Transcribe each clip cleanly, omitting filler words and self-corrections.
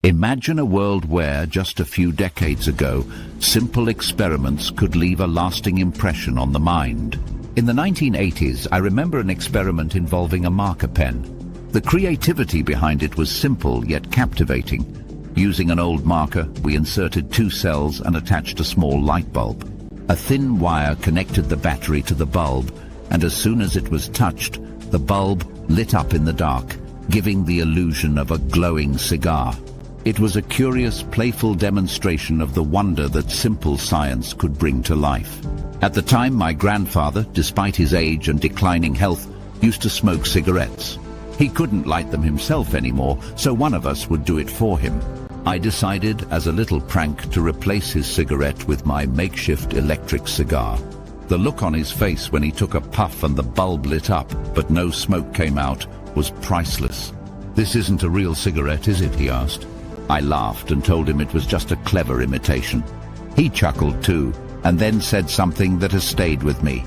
Imagine a world where, just a few decades ago, simple experiments could leave a lasting impression on the mind. In the 1980s, I remember an experiment involving a marker pen. The creativity behind it was simple yet captivating. Using an old marker, we inserted 2 cells and attached a small light bulb. A thin wire connected the battery to the bulb, and as soon as it was touched, the bulb lit up in the dark, giving the illusion of a glowing cigar. It was a curious, playful demonstration of the wonder that simple science could bring to life. At the time, my grandfather, despite his age and declining health, used to smoke cigarettes. He couldn't light them himself anymore, so one of us would do it for him. I decided, as a little prank, to replace his cigarette with my makeshift electric cigar. The look on his face when he took a puff and the bulb lit up, but no smoke came out, was priceless. "This isn't a real cigarette, is it?" he asked. I laughed and told him it was just a clever imitation. He chuckled too, and then said something that has stayed with me.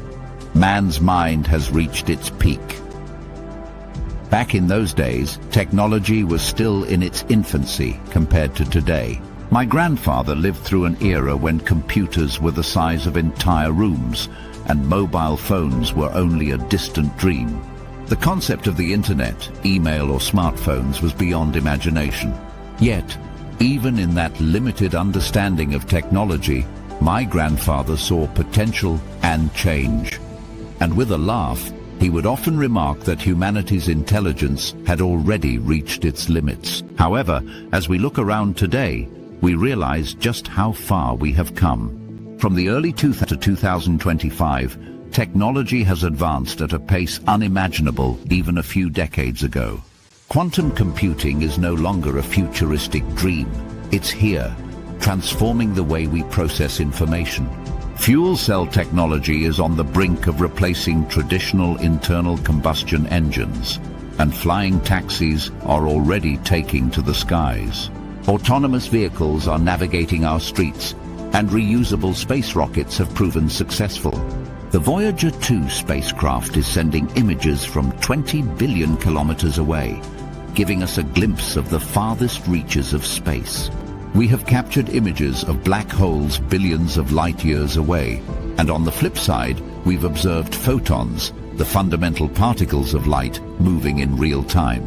Man's mind has reached its peak. Back in those days, technology was still in its infancy compared to today. My grandfather lived through an era when computers were the size of entire rooms, and mobile phones were only a distant dream. The concept of the internet, email or smartphones was beyond imagination. Yet, even in that limited understanding of technology, my grandfather saw potential and change. And with a laugh, he would often remark that humanity's intelligence had already reached its limits. However, as we look around today, we realize just how far we have come. From the early 2000s to 2025, technology has advanced at a pace unimaginable even a few decades ago. Quantum computing is no longer a futuristic dream. It's here, transforming the way we process information. Fuel cell technology is on the brink of replacing traditional internal combustion engines, and flying taxis are already taking to the skies. Autonomous vehicles are navigating our streets, and reusable space rockets have proven successful. The Voyager 2 spacecraft is sending images from 20 billion kilometers away, giving us a glimpse of the farthest reaches of space. We have captured images of black holes billions of light years away, and on the flip side, we've observed photons, the fundamental particles of light, moving in real time.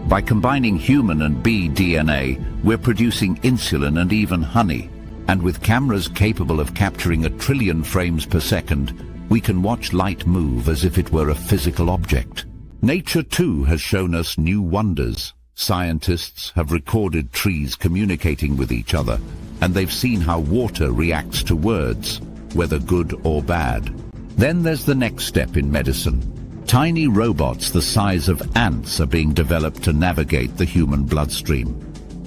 By combining human and bee DNA, we're producing insulin and even honey. And with cameras capable of capturing 1 trillion frames per second, we can watch light move as if it were a physical object. Nature too has shown us new wonders. Scientists have recorded trees communicating with each other, and they've seen how water reacts to words, whether good or bad. Then there's the next step in medicine. Tiny robots the size of ants are being developed to navigate the human bloodstream,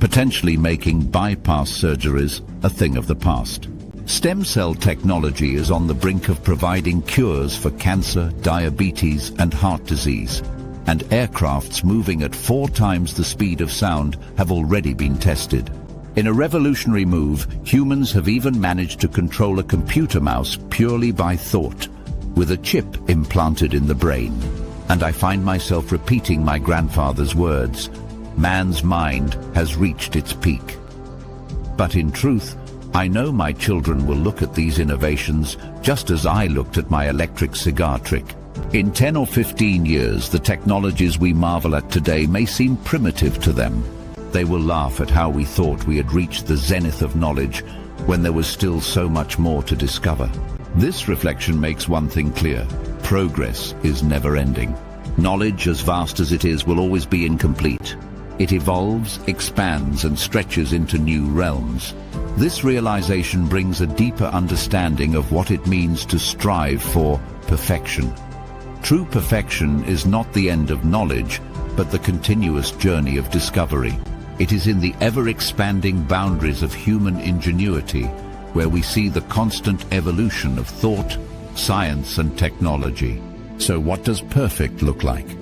potentially making bypass surgeries a thing of the past. Stem cell technology is on the brink of providing cures for cancer, diabetes, and heart disease, and aircrafts moving at 4 times the speed of sound have already been tested. In a revolutionary move, humans have even managed to control a computer mouse purely by thought, with a chip implanted in the brain. And I find myself repeating my grandfather's words, "Man's mind has reached its peak." But in truth, I know my children will look at these innovations just as I looked at my electric cigar trick. In 10 or 15 years, the technologies we marvel at today may seem primitive to them. They will laugh at how we thought we had reached the zenith of knowledge when there was still so much more to discover. This reflection makes one thing clear: progress is never-ending. Knowledge, as vast as it is, will always be incomplete. It evolves, expands, and stretches into new realms. This realization brings a deeper understanding of what it means to strive for perfection. True perfection is not the end of knowledge, but the continuous journey of discovery. It is in the ever-expanding boundaries of human ingenuity where we see the constant evolution of thought, science, and technology. So what does perfect look like?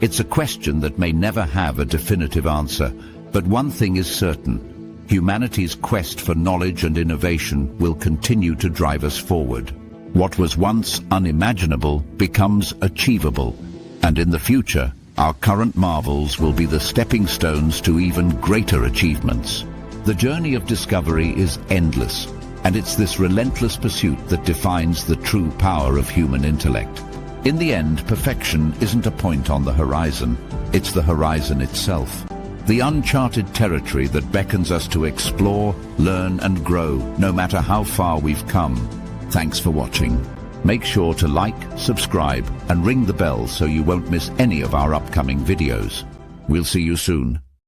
It's a question that may never have a definitive answer, but one thing is certain: humanity's quest for knowledge and innovation will continue to drive us forward. What was once unimaginable becomes achievable, and in the future, Our current marvels will be the stepping stones to even greater achievements. The journey of discovery is endless, and it's this relentless pursuit that defines the true power of human intellect. In the end, perfection isn't a point on the horizon, it's the horizon itself. The uncharted territory that beckons us to explore, learn and grow, no matter how far we've come. Thanks for watching. Make sure to like, subscribe and ring the bell so you won't miss any of our upcoming videos. We'll see you soon.